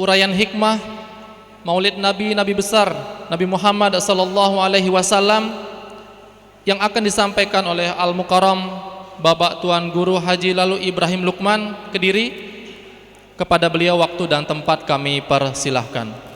uraian hikmah Maulid Nabi besar Nabi Muhammad sallallahu alaihi wasallam yang akan disampaikan oleh Al-Mukarram Bapak Tuan Guru Haji Lalu Ibrahim Lukman Kediri. Kepada beliau waktu dan tempat kami persilahkan.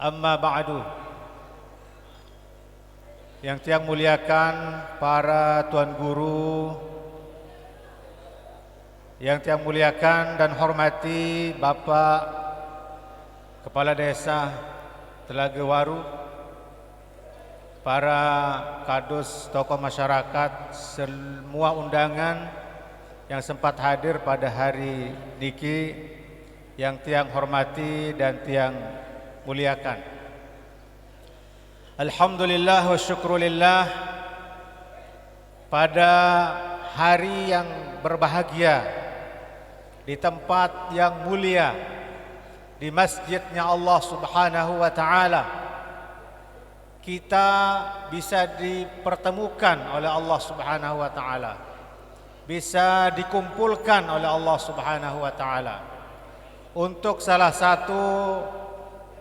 Amma ba'du. Yang Tiang muliakan para tuan guru, yang Tiang muliakan dan hormati Bapak Kepala Desa Telaga Waru, para kadus tokoh masyarakat, semua undangan yang sempat hadir pada hari niki, yang Tiang hormati dan Tiang muliakan. Alhamdulillah wa syukrulillah, pada hari yang berbahagia di tempat yang mulia, di masjidnya Allah Subhanahu wa taala, kita bisa dipertemukan oleh Allah Subhanahu wa taala, bisa dikumpulkan oleh Allah Subhanahu wa taala untuk salah satu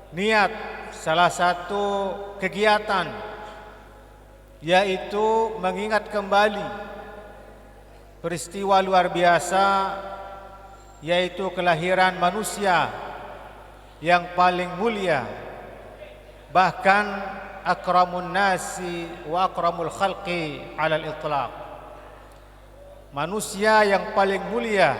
niat, salah satu kegiatan, yaitu mengingat kembali peristiwa luar biasa, yaitu kelahiran manusia yang paling mulia, bahkan akramun nasi wa akramul khalqi alal itlaq, manusia yang paling mulia,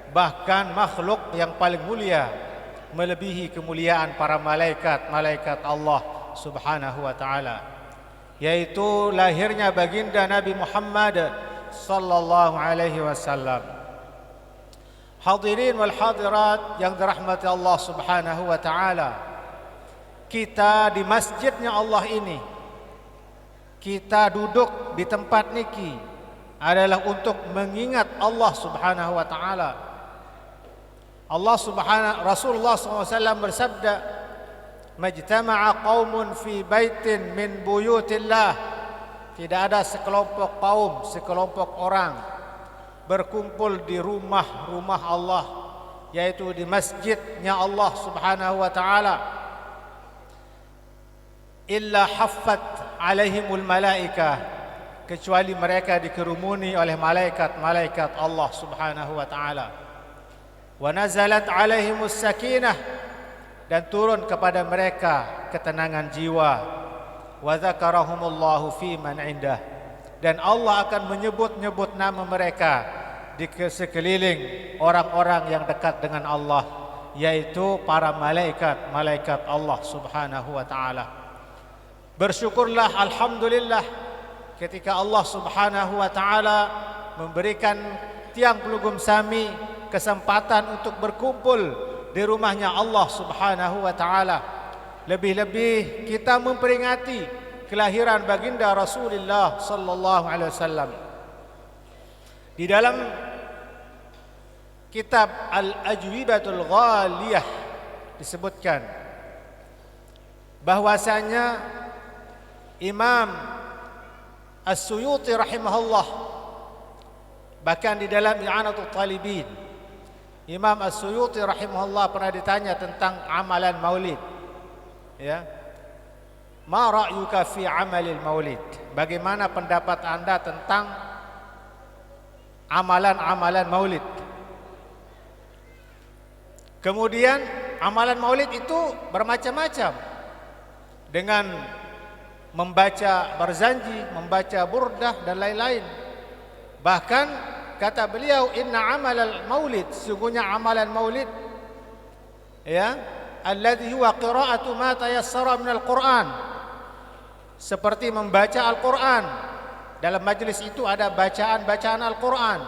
bahkan makhluk yang paling mulia, melebihi kemuliaan para malaikat Allah Subhanahu wa taala, yaitu lahirnya baginda Nabi Muhammad sallallahu alaihi wasallam. Hadirin wal hadirat yang dirahmati Allah Subhanahu wa taala, kita di masjidnya Allah ini, kita duduk di tempat niki adalah untuk mengingat Allah Subhanahu wa taala. Rasulullah SAW bersabda, "Majtama'a qaumun fi baitin min buyutillah." Tidak ada sekelompok kaum, sekelompok orang berkumpul di rumah-rumah Allah, yaitu di masjidnya Allah Subhanahu wa taala, illa haffat alaihimul malaikah, kecuali mereka dikerumuni oleh malaikat-malaikat Allah Subhanahu wa taala. Wa nazalat alaihimus sakinah, dan turun kepada mereka ketenangan jiwa. Wa dzakarahumullahu fi man indah, dan Allah akan menyebut-nyebut nama mereka di sekeliling orang-orang yang dekat dengan Allah, yaitu para malaikat Allah Subhanahu wa taala. Bersyukurlah, alhamdulillah, ketika Allah Subhanahu wa taala memberikan tiang pelugum sami kesempatan untuk berkumpul di rumahnya Allah Subhanahu wa taala. Lebih-lebih kita memperingati kelahiran baginda Rasulullah sallallahu alaihi wasallam. Di dalam kitab Al-Ajwibatul Ghaliyah disebutkan bahwasanya Imam As-Suyuti rahimahullah, bahkan di dalam I'anatul Talibin, Imam As-Suyuti rahimahullah pernah ditanya tentang amalan maulid, ya. Ma ra'yuka fi amalil maulid? Bagaimana pendapat Anda tentang amalan-amalan maulid? Kemudian amalan maulid itu bermacam-macam, dengan membaca barzanji, membaca burdah dan lain-lain. Bahkan kata beliau, inna amalal maulid, sesungguhnya amalan maulid, ya, alladhi huwa qira'atu ma tayassara minal Qur'an, seperti membaca Al-Qur'an. Dalam majlis itu ada bacaan-bacaan Al-Qur'an.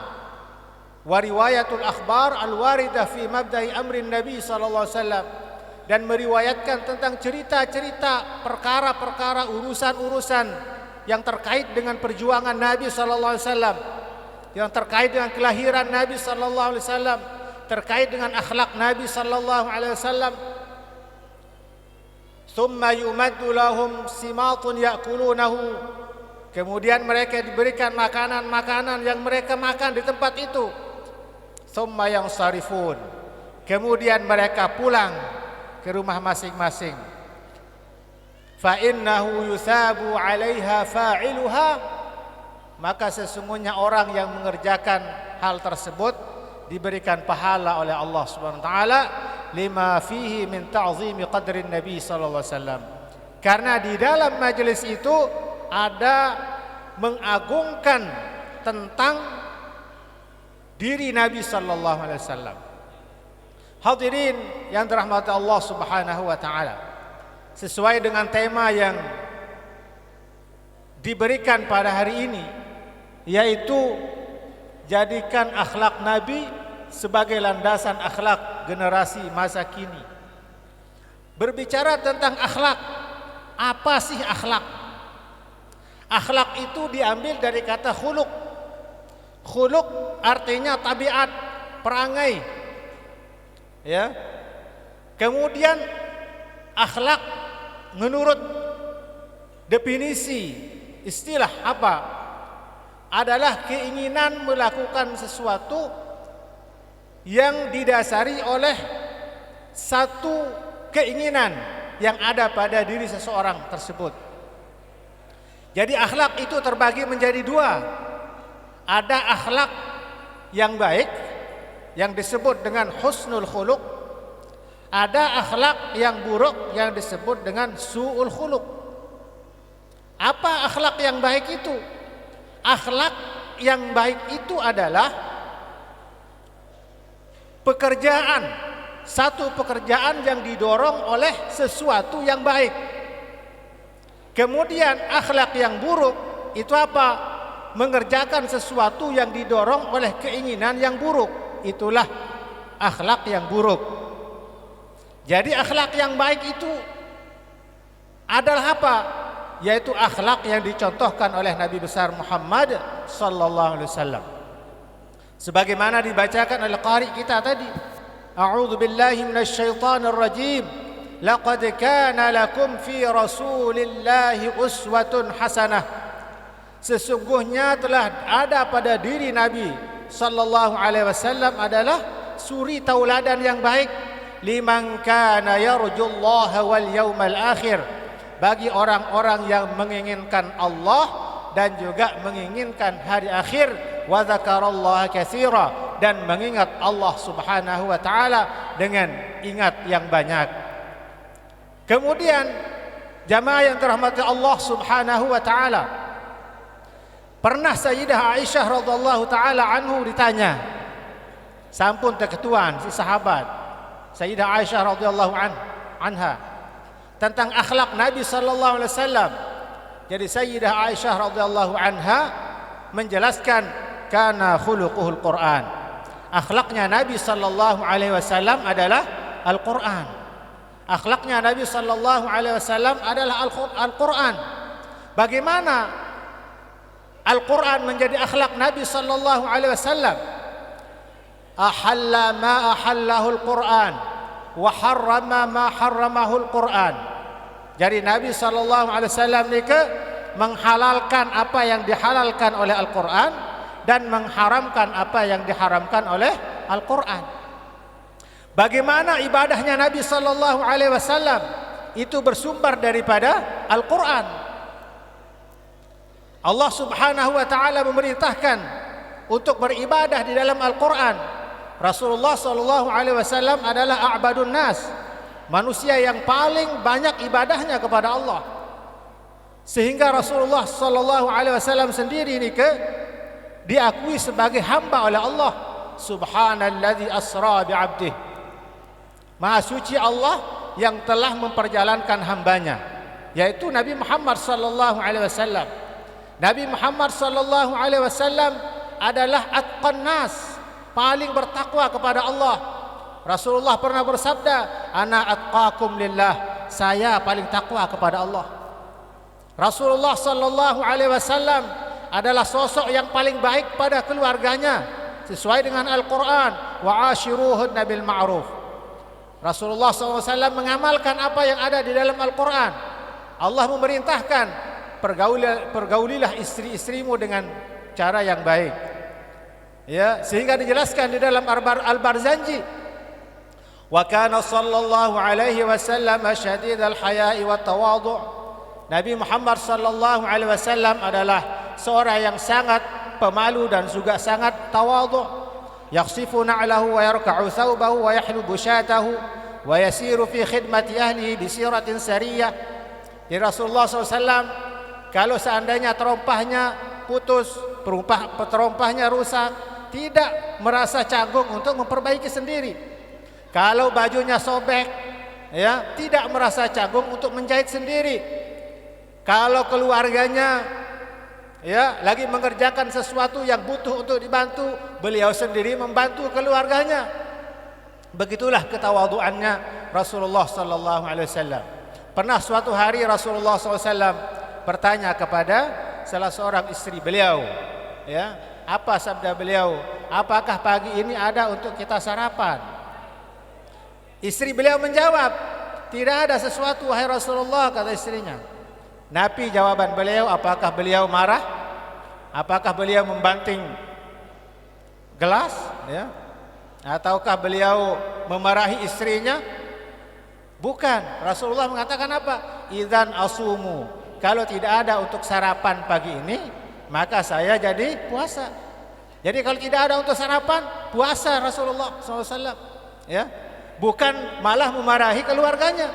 Wa riwayatul akhbar al-waridah fi mabda'i amrin Nabi sallallahu alaihi wasallam, dan meriwayatkan tentang cerita-cerita, perkara-perkara, urusan-urusan yang terkait dengan perjuangan Nabi sallallahu alaihi wasallam, yang terkait dengan kelahiran Nabi sallallahu alaihi wasallam, terkait dengan akhlak Nabi sallallahu alaihi wasallam. Thumma yumaddu lahum simatun ya'kulunahu, kemudian mereka diberikan makanan-makanan yang mereka makan di tempat itu. Thumma yansarifun, kemudian mereka pulang ke rumah masing-masing. Fa innahu yuthabu 'alaiha fa'iluha, maka sesungguhnya orang yang mengerjakan hal tersebut diberikan pahala oleh Allah Subhanahu wa taala, lima fihi min ta'zimi qadrin Nabi sallallahu alaihi wasallam, karena di dalam majelis itu ada mengagungkan tentang diri Nabi sallallahu alaihi wasallam. Hadirin yang dirahmati Allah Subhanahu wa taala, sesuai dengan tema yang diberikan pada hari ini, yaitu jadikan akhlak Nabi sebagai landasan akhlak generasi masa kini. Berbicara tentang akhlak, apa sih akhlak? Akhlak itu diambil dari kata khuluq. Khuluq artinya tabiat, perangai. Ya. Kemudian akhlak menurut definisi istilah apa? Adalah keinginan melakukan sesuatu yang didasari oleh satu keinginan yang ada pada diri seseorang tersebut. Jadi akhlak itu terbagi menjadi dua. Ada akhlak yang baik yang disebut dengan husnul khuluq, ada akhlak yang buruk yang disebut dengan su'ul khuluq. Apa akhlak yang baik itu? Akhlak yang baik itu adalah pekerjaan, satu pekerjaan yang didorong oleh sesuatu yang baik. Kemudian akhlak yang buruk itu apa? Mengerjakan sesuatu yang didorong oleh keinginan yang buruk. Itulah akhlak yang buruk. Jadi akhlak yang baik itu adalah apa? Yaitu akhlak yang dicontohkan oleh Nabi besar Muhammad sallallahu alaihi wasallam. Sebagaimana dibacakan oleh qari kita tadi, a'udzu billahi minasyaitonir rajim. Laqad kana lakum fi Rasulillahi uswatun hasanah. Sesungguhnya telah ada pada diri Nabi sallallahu alaihi wasallam adalah suri tauladan yang baik, liman kana yarjullaha wal yaumal akhir, bagi orang-orang yang menginginkan Allah dan juga menginginkan hari akhir, wa dzakarallaha katsira, dan mengingat Allah Subhanahu wa taala dengan ingat yang banyak. Kemudian jamaah yang dirahmati Allah Subhanahu wa taala, pernah Sayyidah Aisyah radhiyallahu taala anhu ditanya, sampun teketuan si sahabat Sayyidah Aisyah radhiyallahu anha tentang akhlak Nabi sallallahu alaihi wasallam. Jadi Sayyidah Aisyah radhiyallahu anha menjelaskan, kana khuluquhul Quran. Akhlaknya Nabi sallallahu alaihi wasallam adalah Al-Quran. Akhlaknya Nabi sallallahu alaihi wasallam adalah Al-Quran. Bagaimana Al-Quran menjadi akhlak Nabi sallallahu alaihi wasallam? Ahalla ma ahallahu al-Quran wa harrama ma harramahu al-Quran. Jadi Nabi sallallahu alaihi wasallam ni menghalalkan apa yang dihalalkan oleh Al-Quran dan mengharamkan apa yang diharamkan oleh Al-Quran. Bagaimana ibadahnya Nabi sallallahu alaihi wasallam? Itu bersumber daripada Al-Quran. Allah Subhanahu wa taala memerintahkan untuk beribadah di dalam Al-Quran. Rasulullah sallallahu alaihi wasallam adalah a'badun nas, manusia yang paling banyak ibadahnya kepada Allah. Sehingga Rasulullah sallallahu alaihi wasallam sendiri ini diakui sebagai hamba oleh Allah. Subhanalladzi asra bi'abdihi. Maha suci Allah yang telah memperjalankan hambanya, yaitu Nabi Muhammad sallallahu alaihi wasallam. Nabi Muhammad sallallahu alaihi wasallam adalah atqan nas, paling bertakwa kepada Allah. Rasulullah pernah bersabda, ana atqakum lillah, saya paling takwa kepada Allah. Rasulullah sallallahu alaihi wasallam adalah sosok yang paling baik pada keluarganya sesuai dengan Al-Qur'an, wa ashiruhunna bil ma'ruf. Rasulullah SAW mengamalkan apa yang ada di dalam Al-Quran. Allah memerintahkan, pergaulilah istri-istrimu dengan cara yang baik. Ya, sehingga dijelaskan di dalam Al-Barzanji, wa kana sallallahu alaihi wasallam syadidal haya'i wat tawadhu'. Nabi Muhammad sallallahu alaihi wasallam adalah seorang yang sangat pemalu dan juga sangat tawadhu'. Yakhsifu na'lahu wa yarka'u thawbahu wa yahlubu syatahu wa yasiru fi khidmati ahlihi bi siratin sariyah. Di Rasulullah SAW, kalau seandainya terompahnya putus, terompahnya rusak, tidak merasa canggung untuk memperbaiki sendiri. Kalau bajunya sobek, ya, tidak merasa canggung untuk menjahit sendiri. Kalau keluarganya, ya, lagi mengerjakan sesuatu yang butuh untuk dibantu, beliau sendiri membantu keluarganya. Begitulah ketawaduannya Rasulullah sallallahu alaihi wasallam. Pernah suatu hari Rasulullah SAW bertanya kepada salah seorang istri beliau, ya, apa sabda beliau? Apakah pagi ini ada untuk kita sarapan? Istri beliau menjawab, tidak ada sesuatu wahai Rasulullah, kata istrinya. Nabi jawaban beliau, apakah beliau marah? Apakah beliau membanting gelas, ya? Ataukah beliau memarahi istrinya? Bukan. Rasulullah mengatakan apa? Idzan asumu, kalau tidak ada untuk sarapan pagi ini, maka saya jadi puasa. Jadi kalau tidak ada untuk sarapan, puasa Rasulullah SAW, ya, bukan malah memarahi keluarganya.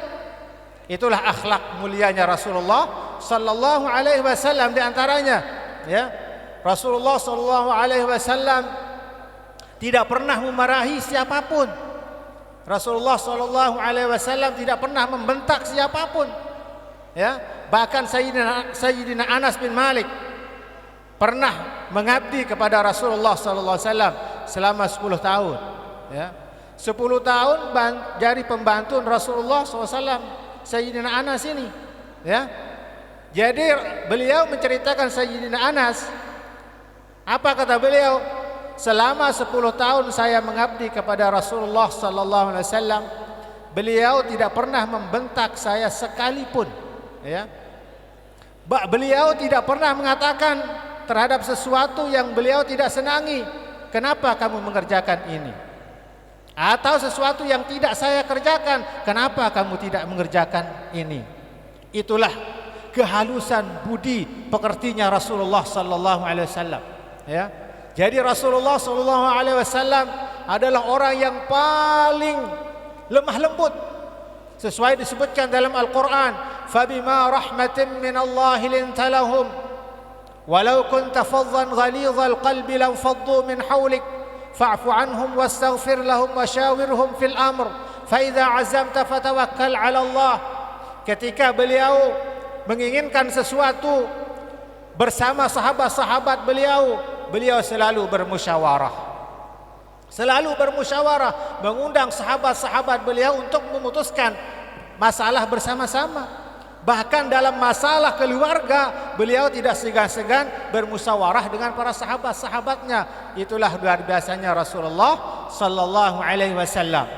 Itulah akhlak mulianya Rasulullah sallallahu alaihi wasallam. Di antaranya, ya, Rasulullah sallallahu alaihi wasallam tidak pernah memarahi siapapun. Rasulullah sallallahu alaihi wasallam tidak pernah membentak siapapun, ya. Bahkan Sayyidina Anas bin Malik pernah mengabdi kepada Rasulullah sallallahu alaihi wasallam selama 10 tahun, ya. 10 tahun jadi pembantu Rasulullah sallallahu alaihi wasallam, Sayyidina Anas ini, ya. Jadi beliau menceritakan Sayyidina Anas, apa kata beliau? Selama 10 tahun saya mengabdi kepada Rasulullah sallallahu alaihi wasallam, beliau tidak pernah membentak saya sekalipun, ya. Beliau tidak pernah mengatakan terhadap sesuatu yang beliau tidak senangi, kenapa kamu mengerjakan ini? Atau sesuatu yang tidak saya kerjakan, kenapa kamu tidak mengerjakan ini? Itulah kehalusan budi pekertinya Rasulullah sallallahu alaihi wasallam, ya. Jadi Rasulullah sallallahu alaihi wasallam adalah orang yang paling lemah lembut. Sesuai disebutkan dalam Al-Qur'an, "Fabima rahmatin min Allah linta lahum, walau kunta faddan ghalidhal qalbi lam faddu min hawlik, fa'fu anhum wastaghfir lahum washawirhum fil amr, fa idza 'azamta fatawakkal 'ala Allah." Ketika beliau menginginkan sesuatu bersama sahabat-sahabat beliau, beliau selalu bermusyawarah. Selalu bermusyawarah, mengundang sahabat-sahabat beliau untuk memutuskan masalah bersama-sama. Bahkan dalam masalah keluarga, beliau tidak segan-segan bermusyawarah dengan para sahabat-sahabatnya. Itulah luar biasanya Rasulullah sallallahu alaihi wasallam.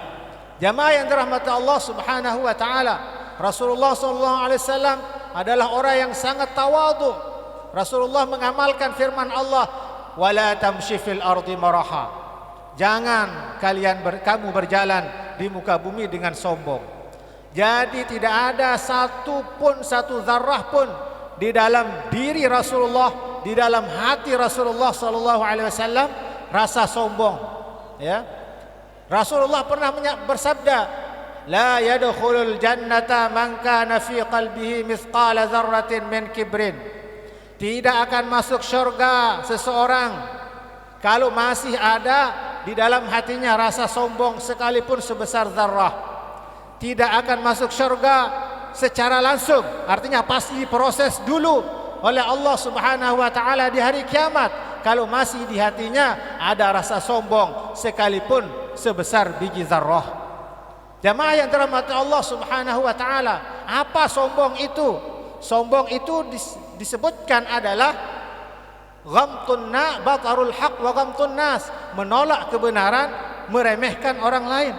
Jamaah yang dirahmati Allah Subhanahu wa taala, Rasulullah sallallahu alaihi wasallam adalah orang yang sangat tawadhu. Rasulullah mengamalkan firman Allah, wala tamshi fil ardi maraha. Jangan kamu berjalan di muka bumi dengan sombong. Jadi tidak ada satu zarrah pun di dalam diri Rasulullah, di dalam hati Rasulullah sallallahu alaihi wasallam rasa sombong, ya. Rasulullah pernah bersabda, la yadkhulul jannata man kana fi qalbihi mithqala dzarratin min kibrin. Tidak akan masuk syurga seseorang kalau masih ada di dalam hatinya rasa sombong sekalipun sebesar zarrah. tidak akan masuk surga secara langsung. Artinya pasti diproses dulu oleh Allah Subhanahu wa taala di hari kiamat. Kalau masih di hatinya ada rasa sombong sekalipun sebesar biji zarrah. Jamaah yang dirahmati Allah Subhanahu wa taala, apa sombong itu? Sombong itu disebutkan adalah ghamtun na batarul haq wa ghamtun nas, menolak kebenaran, meremehkan orang lain.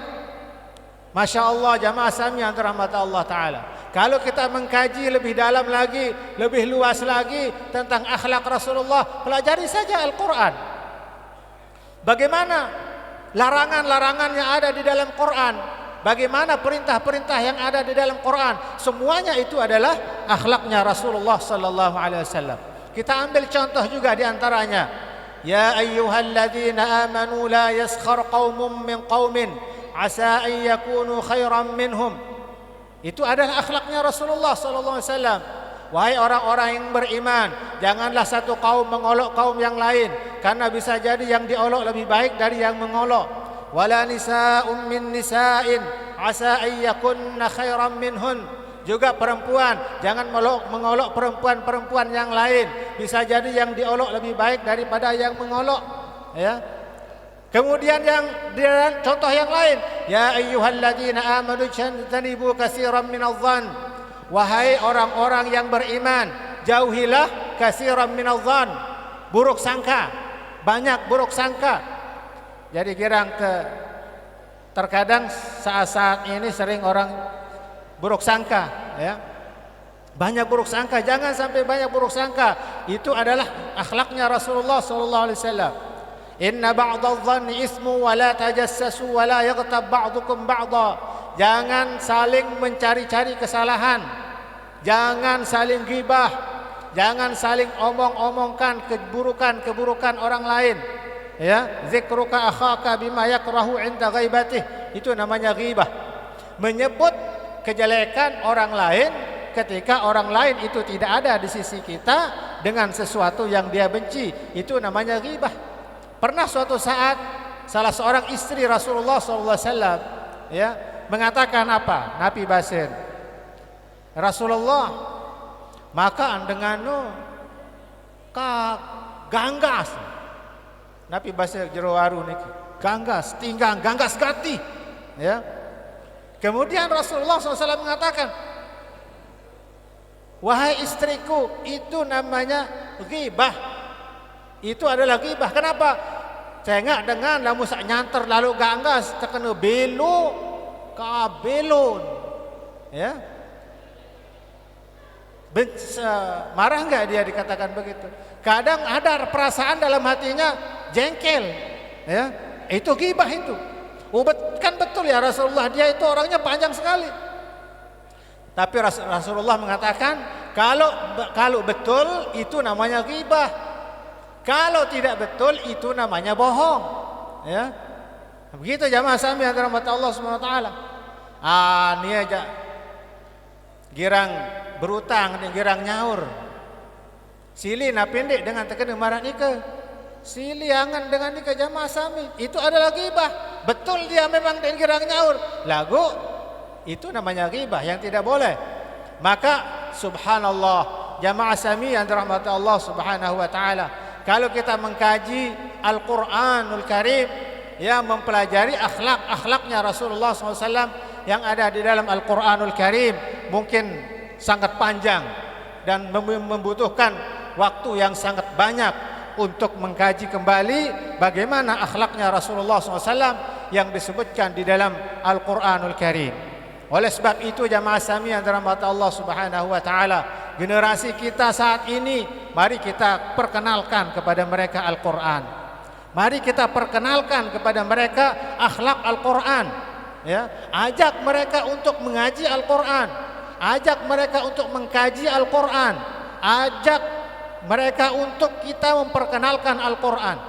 Masya Allah jamaah sami yang dirahmati Allah taala. Kalau kita mengkaji lebih dalam lagi, lebih luas lagi tentang akhlak Rasulullah, pelajari saja Al-Quran. Bagaimana larangan-larangan yang ada di dalam Quran, bagaimana perintah-perintah yang ada di dalam Quran, semuanya itu adalah akhlaknya Rasulullah sallallahu alaihi wasallam. Kita ambil contoh juga di antaranya. Ya ayyuhalladzina amanu la yaskhar qaumun min qaumin asa an yakunu khairan minhum. Itu adalah akhlaknya Rasulullah sallallahu alaihi wasallam. Wahai orang-orang yang beriman, janganlah satu kaum mengolok kaum yang lain, karena bisa jadi yang diolok lebih baik dari yang mengolok. Wala nisa'un min nisa'in asa an yakunna khairan minhun. Juga perempuan, jangan mengolok perempuan-perempuan yang lain, bisa jadi yang diolok lebih baik daripada yang mengolok, ya. Kemudian yang contoh yang lain, ya ayyuhalladzina amanu jtanibu katsiran minadh-dhann. Wahai orang-orang yang beriman, jauhilah katsiran minadh-dhann, buruk sangka, banyak buruk sangka. Jadi terkadang saat-saat ini sering orang buruk sangka, ya. Banyak buruk sangka, jangan sampai banyak buruk sangka. Itu adalah akhlaknya Rasulullah sallallahu alaihi wasallam. Inna ba'dadh-dhanni ismu wa la tajassasu wa la yaghtab ba'dukum ba'dha. Jangan saling mencari-cari kesalahan, jangan saling ghibah, jangan saling omong-omongkan keburukan orang lain, ya. Zikruka akhaka bima yakrahu 'inda ghaibatihi, itu namanya ghibah. Menyebut kejelekan orang lain ketika orang lain itu tidak ada di sisi kita dengan sesuatu yang dia benci, itu namanya ghibah. Pernah suatu saat salah seorang istri Rasulullah sallallahu alaihi wasallam, ya, mengatakan apa? Nabi Basir, Rasulullah, makaan denganmu ka ganggas. Nabi Basir jero waru niki, ganggas, tinggang, ganggas gati, ya. Kemudian Rasulullah SAW mengatakan, wahai istriku, itu namanya ghibah. Itu adalah ghibah. Kenapa? Tengah dengan lamu sak nyanter lalu ganggas terkena belo kabelon, ya. Marah enggak dia dikatakan begitu? Kadang ada perasaan dalam hatinya jengkel, ya. Itu ghibah itu. Kan betul ya Rasulullah, dia itu orangnya panjang sekali. Tapi Rasulullah mengatakan kalau betul itu namanya ghibah. Kalau tidak betul itu namanya bohong, ya. Begitu jamaah sami yang dirahmati Allah Subhanahu wa taala. Ini aja girang berutang dan girang nyaur. Sili na pendek dengan tekan marah nika. Sili angan dengan nika jamaah sami. Itu adalah ghibah. Betul dia memang dan girang nyaur. Lagu itu namanya ghibah yang tidak boleh. Maka subhanallah jamaah sami yang dirahmati Allah Subhanahu wa taala. Kalau kita mengkaji Al-Quranul Karim, ya, mempelajari akhlaknya Rasulullah SAW yang ada di dalam Al-Quranul Karim, mungkin sangat panjang dan membutuhkan waktu yang sangat banyak untuk mengkaji kembali bagaimana akhlaknya Rasulullah SAW yang disebutkan di dalam Al-Quranul Karim. Oleh sebab itu jamaah sami yang dirahmati Allah Subhanahu wa taala, generasi kita saat ini, mari kita perkenalkan kepada mereka Al-Quran. Mari kita perkenalkan kepada mereka akhlak Al-Quran, ya. Ajak mereka untuk mengaji Al-Quran, ajak mereka untuk mengkaji Al-Quran, ajak mereka untuk kita memperkenalkan Al-Quran.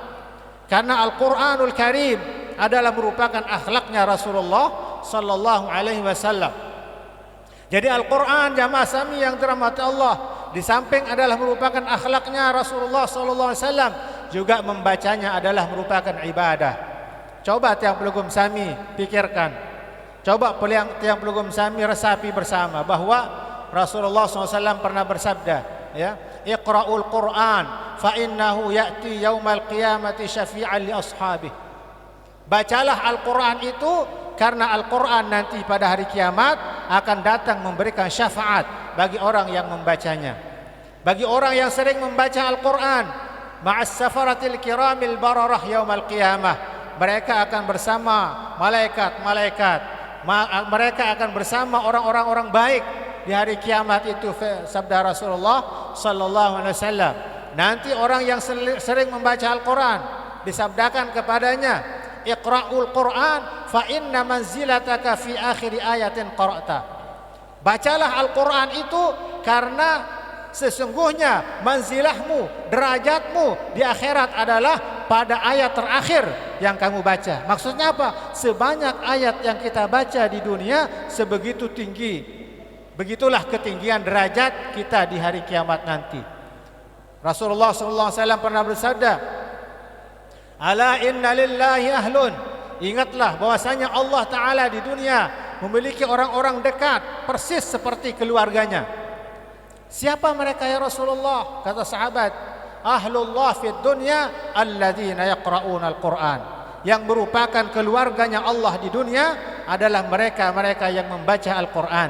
Karena Al-Quranul Karim adalah merupakan akhlaknya Rasulullah sallallahu alaihi wasallam. Jadi Al-Quran jamaah sami yang dirahmati Allah, di samping adalah merupakan akhlaknya Rasulullah sallallahu alaihi wasallam, juga membacanya adalah merupakan ibadah. Coba tiang pelugum sami pikirkan, Coba tiang pelugum Sami resapi bersama bahwa Rasulullah SAW pernah bersabda, ya, Iqra'ul Qur'an fa innahu ya'ti yaumal qiyamati syafi'an li ashabih. Bacalah Al-Qur'an itu karena Al-Qur'an nanti pada hari kiamat akan datang memberikan syafaat bagi orang yang membacanya. Bagi orang yang sering membaca Al-Qur'an, ma'as safaratil kiramil bararah yaumal qiyamah, mereka akan bersama malaikat-malaikat, mereka akan bersama orang-orang baik di hari kiamat itu, sabda Rasulullah sallallahu alaihi wasallam. Nanti orang yang sering membaca Al-Qur'an disabdakan kepadanya, Iqra'ul Qur'an fa inna manzilataka fi akhir ayatin qara'ta. Bacalah Al-Qur'an itu karena sesungguhnya manzilahmu, derajatmu di akhirat adalah pada ayat terakhir yang kamu baca. Maksudnya apa? Sebanyak ayat yang kita baca di dunia, sebegitu tinggi, begitulah ketinggian derajat kita di hari kiamat nanti. Rasulullah SAW pernah bersabda, Ala inna lillahi ahlun. Ingatlah bahwasanya Allah Ta'ala di dunia memiliki orang-orang dekat persis seperti keluarganya. Siapa mereka ya Rasulullah? Kata sahabat, Ahlullah fid dunya alladzina yaqra'una al-Qur'an. Yang merupakan keluarganya Allah di dunia adalah mereka-mereka yang membaca Al-Qur'an,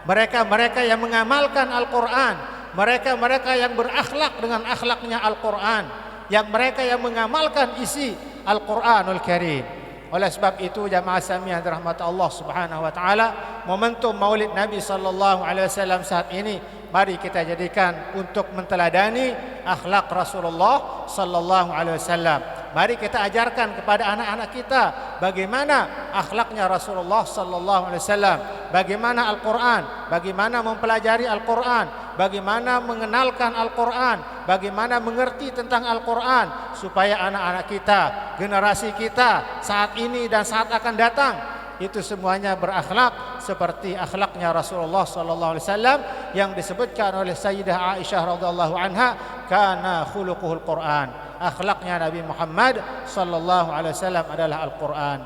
mereka-mereka yang mengamalkan Al-Qur'an, mereka-mereka yang berakhlak dengan akhlaknya Al-Qur'an, yang mereka yang mengamalkan isi Al-Qur'anul Karim. Oleh sebab itu jamaah Sami yang dirahmati Allah Subhanahu wa taala, momentum Maulid Nabi sallallahu alaihi wasallam saat ini mari kita jadikan untuk menteladani akhlak Rasulullah sallallahu alaihi wasallam. Mari kita ajarkan kepada anak-anak kita bagaimana akhlaknya Rasulullah sallallahu alaihi wasallam, bagaimana Al-Qur'an, bagaimana mempelajari Al-Qur'an, bagaimana mengenalkan Al-Qur'an, bagaimana mengerti tentang Al-Qur'an, supaya anak-anak kita, generasi kita saat ini dan saat akan datang itu semuanya berakhlak seperti akhlaknya Rasulullah sallallahu alaihi wasallam yang disebutkan oleh Sayyidah Aisyah radhiyallahu anha, kana khuluquhul Qur'an. Akhlaknya Nabi Muhammad sallallahu alaihi wasallam adalah Al-Qur'an.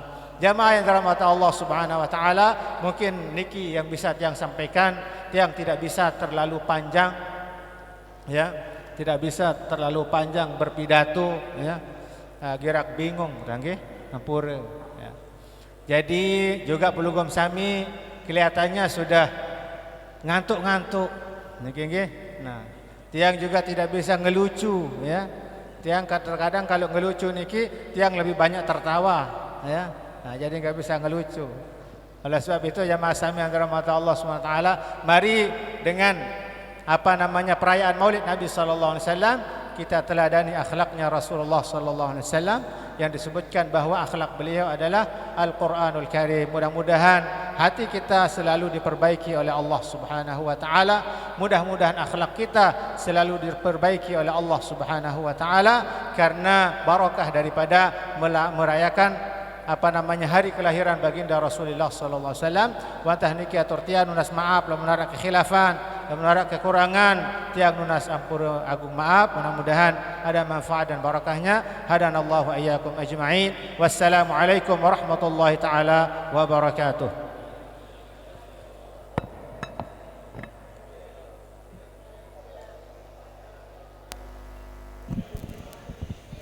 Jamaah yang dirahmati Allah Subhanahu wa taala, mungkin niki yang bisa tiang sampaikan, tiang tidak bisa terlalu panjang, ya, tidak bisa terlalu panjang berpidato, ya. Gerak bingung nggih, ngampura. Jadi juga pelugum Sami kelihatannya sudah ngantuk-ngantuk, nggih. Nah, tiang juga tidak bisa ngelucu, ya. Tiang kadang-kadang kalau ngelucu niki tiang lebih banyak tertawa, ya. Nah, jadi nggak bisa ngelucu. Oleh sebab itu jamaah Sami yang dirahmati Allah Subhanahu wa taala, mari dengan perayaan Maulid Nabi sallallahu alaihi wasallam kita teladani akhlaknya Rasulullah sallallahu alaihi wasallam yang disebutkan bahwa akhlak beliau adalah Al-Qur'anul Karim. Mudah-mudahan hati kita selalu diperbaiki oleh Allah Subhanahu wa taala. Mudah-mudahan akhlak kita selalu diperbaiki oleh Allah Subhanahu wa taala karena barakah daripada merayakan hari kelahiran baginda Rasulullah sallallahu alaihi wasallam. Wa tahniki aturtian nunas maaf lamun ada kekhilafan, lamun ada kekurangan, tiang nunas ampura agung maaf. Mudah-mudahan ada manfaat dan barakahnya. Hadanallahu ayyakum ajma'in. Wassalamu alaikum warahmatullahi taala wabarakatuh.